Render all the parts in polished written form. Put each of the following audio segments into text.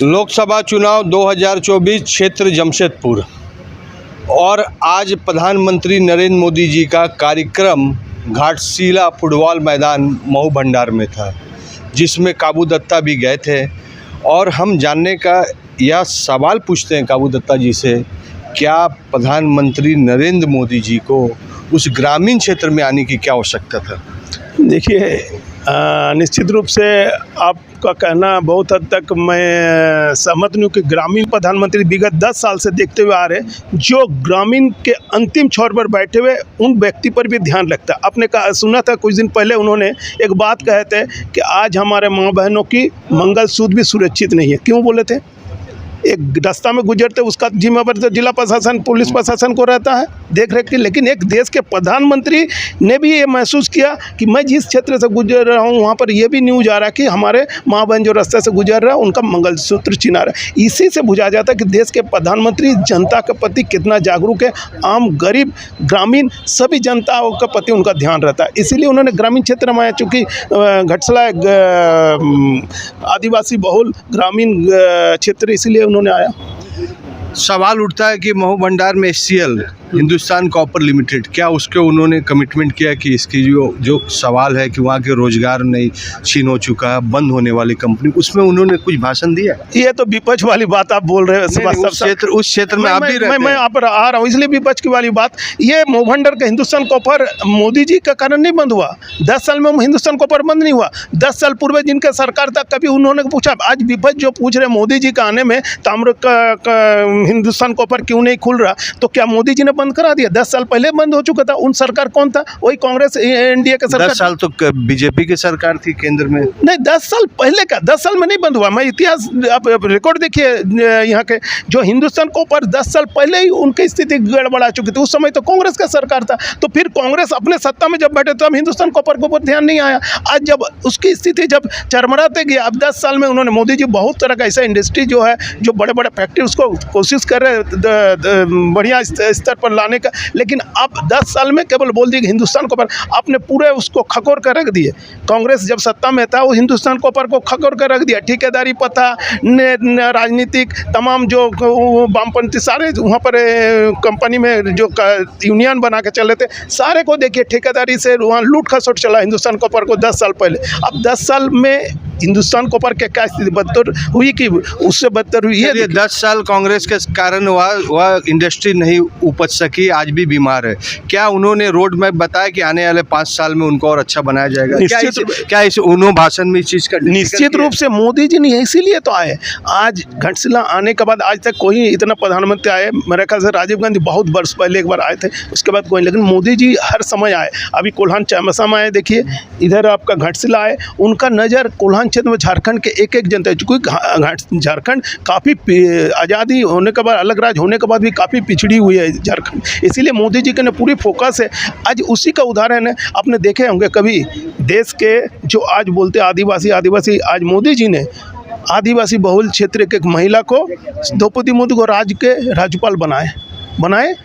लोकसभा चुनाव 2024 क्षेत्र जमशेदपुर और आज प्रधानमंत्री नरेंद्र मोदी जी का कार्यक्रम घाटशिला फुटबॉल मैदान मऊ भंडार में था, जिसमें काबू दत्ता भी गए थे। और हम जानने का यह सवाल पूछते हैं काबू दत्ता जी से, क्या प्रधानमंत्री नरेंद्र मोदी जी को उस ग्रामीण क्षेत्र में आने की क्या आवश्यकता था? देखिए, निश्चित रूप से आपका कहना बहुत हद तक मैं सहमत हूँ कि ग्रामीण प्रधानमंत्री विगत 10 साल से देखते हुए आ रहे, जो ग्रामीण के अंतिम छोर पर बैठे हुए उन व्यक्ति पर भी ध्यान रखता है। आपने कहा, सुना था कुछ दिन पहले उन्होंने एक बात कहे थे कि आज हमारे माँ बहनों की मंगलसूत्र भी सुरक्षित नहीं है। क्यों बोले थे? एक रास्ता में गुजरते उसका जिम्मेदारी तो जिला प्रशासन, पुलिस प्रशासन को रहता है देख रेख की। लेकिन एक देश के प्रधानमंत्री ने भी ये महसूस किया कि मैं जिस क्षेत्र से गुजर रहा हूँ वहाँ पर ये भी न्यूज आ रहा है कि हमारे माँ बहन जो रास्ते से गुजर रहा है उनका मंगलसूत्र छिना रहा है। इसी से बुझा जाता है कि देश के प्रधानमंत्री जनता के प्रति कितना जागरूक है। आम गरीब ग्रामीण सभी जनताओं के प्रति उनका ध्यान रहता है। इसीलिए उन्होंने ग्रामीण क्षेत्र में, चूँकि घाटशिला आदिवासी बहुल ग्रामीण क्षेत्र, इसीलिए उन्होंने आया। सवाल उठता है कि मऊ भंडार में HCL हिंदुस्तान कॉपर लिमिटेड, क्या उसके उन्होंने कमिटमेंट किया कि इसकी जो सवाल है कि वहाँ के रोजगार नहीं छीन हो चुका है, बंद होने वाली कंपनी, उसमें उन्होंने कुछ भाषण दिया? ये तो विपक्ष वाली बात आप बोल रहे हो। उस क्षेत्र में आप भी रहते हैं। मैं आप आ रहा हूँ, इसलिए विपक्ष की वाली बात। ये मऊ भंडार का हिंदुस्तान कॉपर मोदी जी का कारण नहीं बंद हुआ। 10 साल में हिंदुस्तान कॉपर बंद नहीं हुआ। 10 साल पूर्व जिनका सरकार था, कभी उन्होंने पूछा? आज विपक्ष जो पूछ रहे मोदी जी का आने में ताम्र का हिंदुस्तान कॉपर क्यों नहीं खुल रहा, तो क्या मोदी जी ने बंद करा दिया? 10 साल पहले बंद हो चुका था। उन सरकार कौन था? वही कांग्रेस NDA का सरकार। 10 साल तो बीजेपी की सरकार थी केंद्र में। नहीं, 10 साल पहले का, 10 साल में नहीं बंद हुआ। मैं इतिहास, आप रिकॉर्ड देखिए यहाँ के, जो हिंदुस्तान कॉपर 10 साल पहले ही उनकी स्थिति गड़बड़ा चुकी थी। उस समय तो कांग्रेस का सरकार था। तो फिर कांग्रेस अपने सत्ता में जब बैठे तो अब हिंदुस्तान कॉपर के ऊपर ध्यान नहीं आया। आज जब उसकी स्थिति जब चरमराते गई, अब 10 साल में उन्होंने, मोदी जी बहुत तरह का ऐसा इंडस्ट्री जो है, जो बड़े बड़े फैक्ट्री, उसको कोशिश कर रहे बढ़िया स्तर पर लाने का। लेकिन अब 10 साल में केवल बोल दिए कि हिंदुस्तान कॉपर, आपने पूरे उसको खकोर कर रख दिए। कांग्रेस जब सत्ता में था, वो हिंदुस्तान कॉपर को खकोर कर रख दिया। ठेकेदारी पता, राजनीतिक तमाम जो वामपंथी सारे वहाँ पर कंपनी में जो यूनियन बना के चले थे, सारे को देखिए ठेकेदारी से वहाँ लूट खसोट चला हिंदुस्तान कॉपर को 10 साल पहले। अब 10 साल में हिंदुस्तान कॉपर के क्या स्थिति बदतर हुई कि उससे बदतर हुई है। ये 10 साल कांग्रेस के कारण वह इंडस्ट्री नहीं उपज सकी, आज भी बीमार है। क्या उन्होंने रोड मैप बताया कि आने वाले 5 साल में उनको और अच्छा बनाया जाएगा? क्या इस उन्होंने भाषण में इस चीज़ का निश्चित रूप से मोदी जी नहीं, इसीलिए तो आए। आज घाटशिला आने के बाद आज तक कोई इतना प्रधानमंत्री आए, मेरे ख्याल से राजीव गांधी बहुत वर्ष पहले एक बार आए थे, उसके बाद कोई, लेकिन मोदी जी हर समय आए। अभी कोल्हान चामसा में आए, देखिए इधर आपका घाटशिला आए। उनका नज़र कोल्हान क्षेत्र में झारखंड के एक जनता है, क्योंकि झारखंड काफ़ी आज़ादी होने के बाद, अलग राज्य होने के बाद भी काफ़ी पिछड़ी हुई है झारखंड। इसीलिए मोदी जी के पूरी फोकस है। आज उसी का उदाहरण है। आपने देखे होंगे कभी देश के जो आज बोलते आदिवासी, आज मोदी जी ने आदिवासी बहुल क्षेत्र के एक महिला को, द्रौपदी मुर्मू को राज्यपाल बनाए,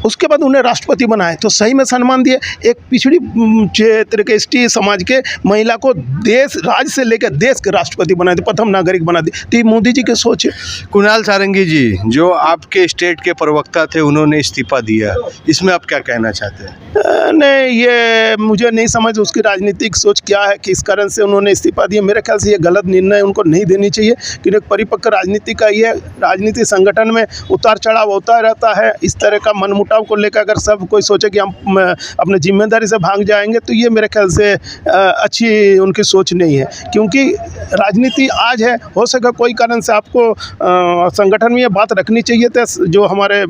उसके बाद उन्हें राष्ट्रपति बनाए, तो सही में सम्मान दिए। एक पिछड़ी क्षेत्र के ST समाज के महिला को राज्य से लेकर देश के राष्ट्रपति बनाए थे, प्रथम नागरिक बना दी। तो ये मोदी जी की सोच है। कुणाल सारंगी जी, जो आपके स्टेट के प्रवक्ता थे, उन्होंने इस्तीफा दिया, इसमें आप क्या कहना चाहते हैं? नहीं, ये मुझे नहीं समझ उसकी राजनीतिक सोच क्या है, किस कारण से उन्होंने इस्तीफा दिया। मेरे ख्याल से ये गलत निर्णय उनको नहीं देनी चाहिए, क्योंकि एक परिपक्व राजनीति का ये राजनीति संगठन में उतार चढ़ाव होता रहता है। इस तरह का मनमुटाव को लेकर अगर सब कोई सोचे कि हम अपने जिम्मेदारी से भाग जाएंगे, तो ये मेरे ख्याल से अच्छी उनकी सोच नहीं है। क्योंकि राजनीति आज है, हो सके कोई कारण से आपको संगठन में ये बात रखनी चाहिए थी। जो हमारे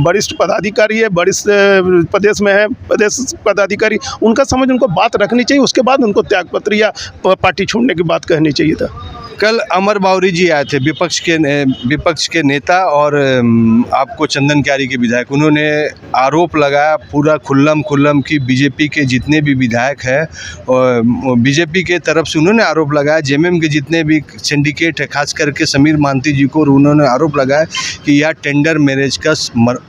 वरिष्ठ पदाधिकारी है, वरिष्ठ प्रदेश में है, प्रदेश पदाधिकारी, उनका समझ उनको बात रखनी चाहिए। उसके बाद उनको त्यागपत्र या पार्टी छोड़ने की बात कहनी चाहिए था। कल अमर बावरी जी आए थे, विपक्ष के नेता और आपको चंदन क्यारी के विधायक। उन्होंने आरोप लगाया पूरा खुल्लम कि बीजेपी के जितने भी विधायक हैं, और बीजेपी के तरफ से उन्होंने आरोप लगाया, JMM के जितने भी सिंडिकेट है, खास करके समीर महांती जी को उन्होंने आरोप लगाया कि यह टेंडर मैरिज का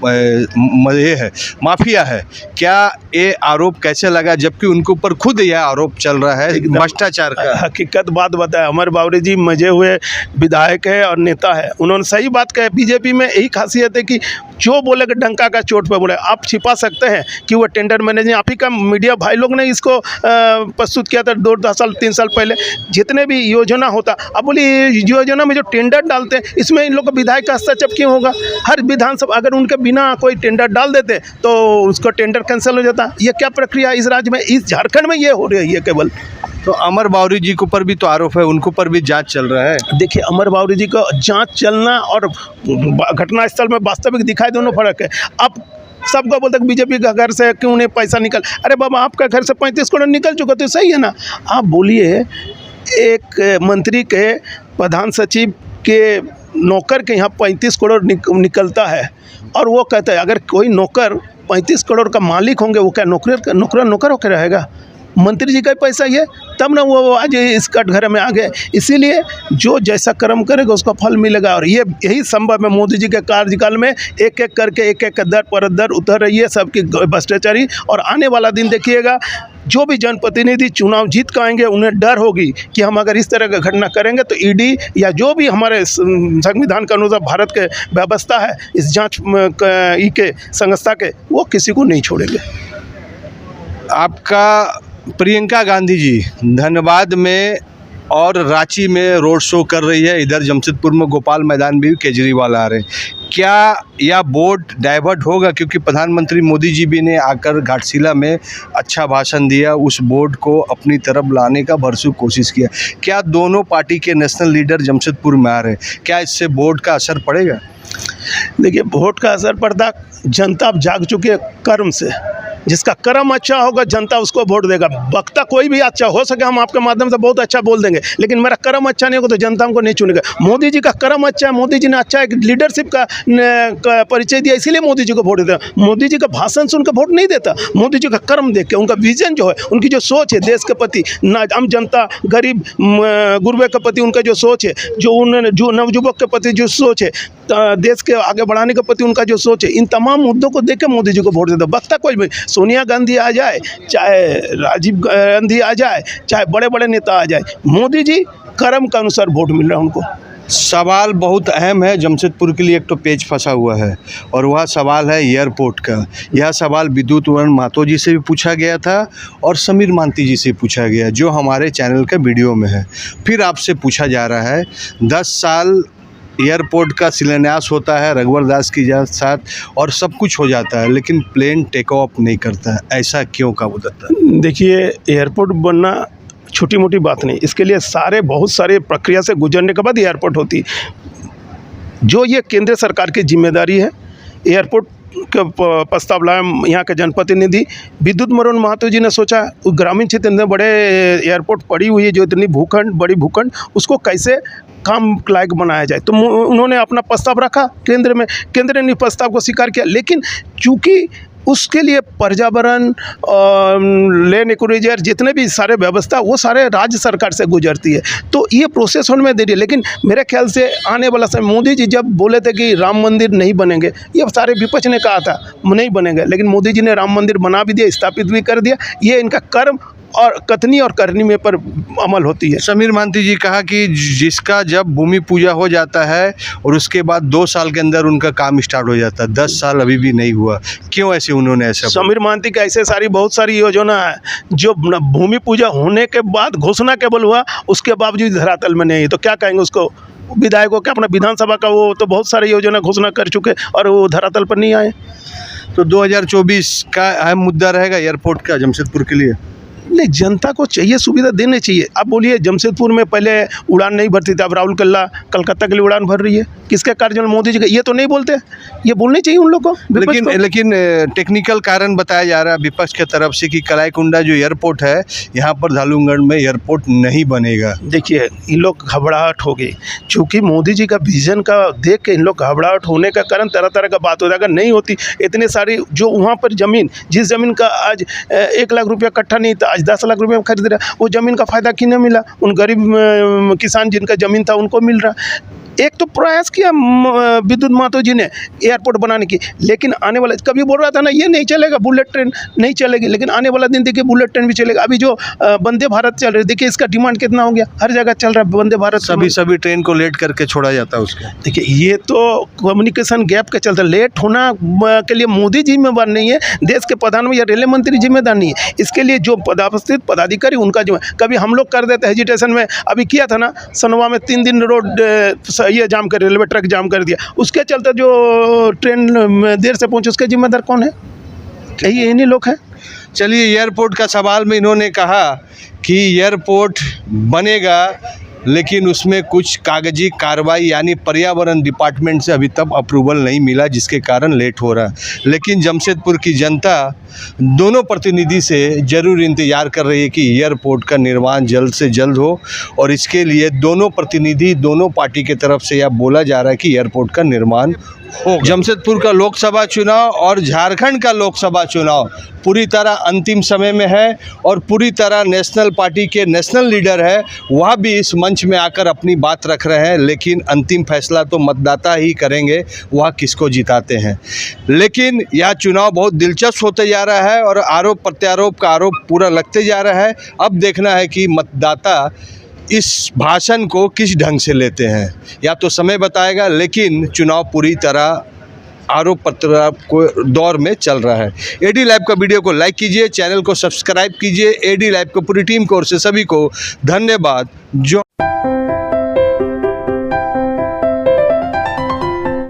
है, माफिया है। क्या ये आरोप कैसे लगा, जबकि उनके ऊपर खुद यह आरोप चल रहा है भ्रष्टाचार का? हकीकत बात बताया, अमर बावरी जी मजे हुए विधायक है और नेता है। उन्होंने सही बात कही, बीजेपी में यही खासियत है कि जो बोले कि डंका का चोट पे बोले। आप छिपा सकते हैं कि वो टेंडर मैनेजर, आप ही का मीडिया भाई लोग ने इसको प्रस्तुत किया था 2 साल 3 साल पहले। जितने भी योजना होता, अब बोलिए योजना में जो टेंडर डालते हैं इसमें इन लोग का विधायक का हस्तक्षेप क्यों होगा? हर विधानसभा अगर उनके बिना कोई टेंडर डाल देते तो उसको टेंडर कैंसिल हो जाता। ये क्या प्रक्रिया इस राज्य में, इस झारखंड में ये हो रही है केवल। तो अमर बावरी जी के ऊपर भी तो आरोप है, उनको पर भी जांच चल रहा है। देखिए, अमर बावरी जी का जांच चलना और घटनास्थल में वास्तविक दिखाई दोनों फर्क है। अब सबको बोलते हैं बीजेपी का घर से क्यों नहीं पैसा निकल, अरे बाबा आपका घर से 35 करोड़ निकल चुका तो सही है ना। आप बोलिए एक मंत्री के प्रधान सचिव के नौकर के यहाँ 35 करोड़ निकलता है और वो कहता है अगर कोई नौकर 35 करोड़ का मालिक होंगे वो क्या नौकर होकर रहेगा? मंत्री जी का पैसा ही है, तब ना वो आज इस कटघरे में आ गए। इसीलिए जो जैसा कर्म करेगा उसका फल मिलेगा। और ये यही संभव है मोदी जी के कार्यकाल में, एक एक करके एक दर पर दर उतर रही है सबकी भ्रष्टाचारी। और आने वाला दिन देखिएगा, जो भी जनप्रतिनिधि चुनाव जीत के आएंगे उन्हें डर होगी कि हम अगर इस तरह का घटना करेंगे तो ईडी या जो भी हमारे संविधान के अनुसार भारत के व्यवस्था है इस जांच के संस्था के, वो किसी को नहीं छोड़ेंगे। आपका प्रियंका गांधी जी धनबाद में और रांची में रोड शो कर रही है, इधर जमशेदपुर में गोपाल मैदान भी केजरीवाल आ रहे हैं। क्या यह बोर्ड डाइवर्ट होगा? क्योंकि प्रधानमंत्री मोदी जी भी ने आकर घाटशिला में अच्छा भाषण दिया, उस बोर्ड को अपनी तरफ लाने का भरपूर कोशिश किया। क्या दोनों पार्टी के नेशनल लीडर जमशेदपुर में आ रहे हैं, क्या इससे बोर्ड का असर पड़ेगा? देखिए, वोट का असर पड़ता, जनता अब जाग चुकी है कर्म से। जिसका कर्म अच्छा होगा जनता उसको वोट देगा। वक्ता कोई भी अच्छा हो सके, हम आपके माध्यम से बहुत अच्छा बोल देंगे, लेकिन मेरा कर्म अच्छा नहीं होगा तो जनता हमको नहीं चुनेगा। मोदी जी का कर्म अच्छा है, मोदी जी ने अच्छा एक लीडरशिप का परिचय दिया, इसीलिए मोदी जी को वोट देता। मोदी जी का भाषण सुन के वोट नहीं देता, मोदी जी का कर्म देख के, उनका विजन जो है, उनकी जो सोच है देश के प्रति, आम जनता गरीब गुरबे के प्रति उनका जो सोच है, जो उन्होंने जो नवयुवक के प्रति जो सोच है, देश के आगे बढ़ाने के प्रति उनका जो सोच है, इन तमाम मुद्दों को देख के मोदी जी को वोट देता। वक्ता कोई भी, सोनिया गांधी आ जाए, चाहे राजीव गांधी आ जाए, चाहे बड़े बड़े नेता आ जाए, मोदी जी कर्म के अनुसार वोट मिल रहा है उनको। सवाल बहुत अहम है जमशेदपुर के लिए, एक तो पेच फंसा हुआ है और वह सवाल है एयरपोर्ट का। यह सवाल विद्युत वरण महतो जी से भी पूछा गया था और समीर मांती जी से पूछा गया, जो हमारे चैनल के वीडियो में है। फिर आपसे पूछा जा रहा है, 10 साल एयरपोर्ट का शिलान्यास होता है रघुवर दास की साथ और सब कुछ हो जाता है, लेकिन प्लेन टेक ऑफ नहीं करता है, ऐसा क्यों का बताता है? देखिए, एयरपोर्ट बनना छोटी मोटी बात नहीं, इसके लिए बहुत सारे प्रक्रिया से गुजरने के बाद एयरपोर्ट होती है। जो ये केंद्र सरकार की जिम्मेदारी है, एयरपोर्ट का प्रस्ताव लाया यहाँ के जनप्रतिनिधि विद्युत वरण महतो जी ने सोचा ग्रामीण क्षेत्र में बड़े एयरपोर्ट पड़ी हुई है, जो इतनी बड़ी भूखंड, उसको कैसे काम लायक बनाया जाए। तो उन्होंने अपना प्रस्ताव रखा केंद्र में, केंद्र ने प्रस्ताव को स्वीकार किया, लेकिन चूंकि उसके लिए पर्यावरण लेन एक्विजिशन जितने भी सारे व्यवस्था वो सारे राज्य सरकार से गुजरती है, तो ये प्रोसेस होने में देरी है। लेकिन मेरे ख्याल से आने वाला समय, मोदी जी जब बोले थे कि राम मंदिर नहीं बनेंगे, ये सारे विपक्ष ने कहा था नहीं बनेंगे, लेकिन मोदी जी ने राम मंदिर बना भी दिया, स्थापित भी कर दिया। ये इनका कर्म और कथनी और करनी में पर अमल होती है। समीर मांती जी कहा कि जिसका जब भूमि पूजा हो जाता है और उसके बाद 2 साल के अंदर उनका काम स्टार्ट हो जाता है, 10 साल अभी भी नहीं हुआ, क्यों ऐसे उन्होंने ऐसा? समीर मांती का ऐसे बहुत सारी योजना है जो भूमि पूजा होने के बाद घोषणा केवल हुआ, उसके बावजूद धरातल में नहीं है, तो क्या कहेंगे उसको? विधायकों के अपना विधानसभा का वो तो बहुत सारी योजना घोषणा कर चुके और वो धरातल पर नहीं आए। तो 2024 का अहम मुद्दा रहेगा एयरपोर्ट का जमशेदपुर के लिए। नहीं, जनता को चाहिए, सुविधा देनी चाहिए। अब बोलिए, जमशेदपुर में पहले उड़ान नहीं भरती थी, अब राहुल कल्ला कलकत्ता के लिए उड़ान भर रही है, किसके कारण? मोदी जी का। ये तो नहीं बोलते, ये बोलनी चाहिए उन लोगों को। लेकिन टेक्निकल कारण बताया जा रहा है विपक्ष की तरफ से कि कलाईकुंडा जो एयरपोर्ट है, यहाँ पर धालूगढ़ में एयरपोर्ट नहीं बनेगा। देखिए, इन लोग घबराहट हो गई, चूँकि मोदी जी का विजन का देख के इन लोग घबराहट होने का कारण तरह तरह का बात हो जाएगा। नहीं होती इतने सारी जो वहाँ पर ज़मीन, जिस ज़मीन का आज 1 लाख रुपया कट्ठा नहीं था, आज 10 लाख रुपये में खरीद रहा, वो ज़मीन का फ़ायदा क्यों नहीं मिला? उन गरीब किसान जिनका ज़मीन था उनको मिल रहा। एक तो प्रयास किया विद्युत महतो जी ने एयरपोर्ट बनाने की, लेकिन आने वाला कभी बोल रहा था ना ये नहीं चलेगा, बुलेट ट्रेन नहीं चलेगी, लेकिन आने वाला दिन देखिए बुलेट ट्रेन भी चलेगा। अभी जो वंदे भारत चल रही है, देखिए इसका डिमांड कितना हो गया, हर जगह चल रहा है वंदे भारत। सभी ट्रेन को लेट करके छोड़ा जाता है उसके। देखिए ये तो कम्युनिकेशन गैप के चलते लेट होना के लिए मोदी जिम्मेवार नहीं है, देश के प्रधानमंत्री या रेलवे मंत्री जिम्मेदार नहीं है। इसके लिए जो पदावस्थित पदाधिकारी उनका जो कभी हम लोग कर देते हेजिटेशन में, अभी किया था ना सनवा में 3 दिन रोड ये जाम कर, रेलवे ट्रैक जाम कर दिया, उसके चलते जो ट्रेन देर से पहुंचे उसके जिम्मेदार कौन है? यही इन्हीं लोग हैं। चलिए, एयरपोर्ट का सवाल में इन्होंने कहा कि एयरपोर्ट बनेगा लेकिन उसमें कुछ कागजी कार्रवाई यानी पर्यावरण डिपार्टमेंट से अभी तक अप्रूवल नहीं मिला, जिसके कारण लेट हो रहा है। लेकिन जमशेदपुर की जनता दोनों प्रतिनिधि से ज़रूर इंतज़ार कर रही है कि एयरपोर्ट का निर्माण जल्द से जल्द हो, और इसके लिए दोनों प्रतिनिधि दोनों पार्टी की तरफ से यह बोला जा रहा है कि एयरपोर्ट का निर्माण हो। जमशेदपुर का लोकसभा चुनाव और झारखंड का लोकसभा चुनाव पूरी तरह अंतिम समय में है, और पूरी तरह नेशनल पार्टी के नेशनल लीडर है वह भी इस मंच में आकर अपनी बात रख रहे हैं, लेकिन अंतिम फैसला तो मतदाता ही करेंगे वह किसको जिताते हैं। लेकिन यह चुनाव बहुत दिलचस्प होते जा रहा है और आरोप प्रत्यारोप का आरोप पूरा लगते जा रहा है। अब देखना है कि मतदाता इस भाषण को किस ढंग से लेते हैं, या तो समय बताएगा, लेकिन चुनाव पूरी तरह आरोप प्रत्यारोप को दौर में चल रहा है। एडी लाइव का वीडियो को लाइक कीजिए, चैनल को सब्सक्राइब कीजिए। एडी लाइव को पूरी टीम की ओर से सभी को धन्यवाद। जो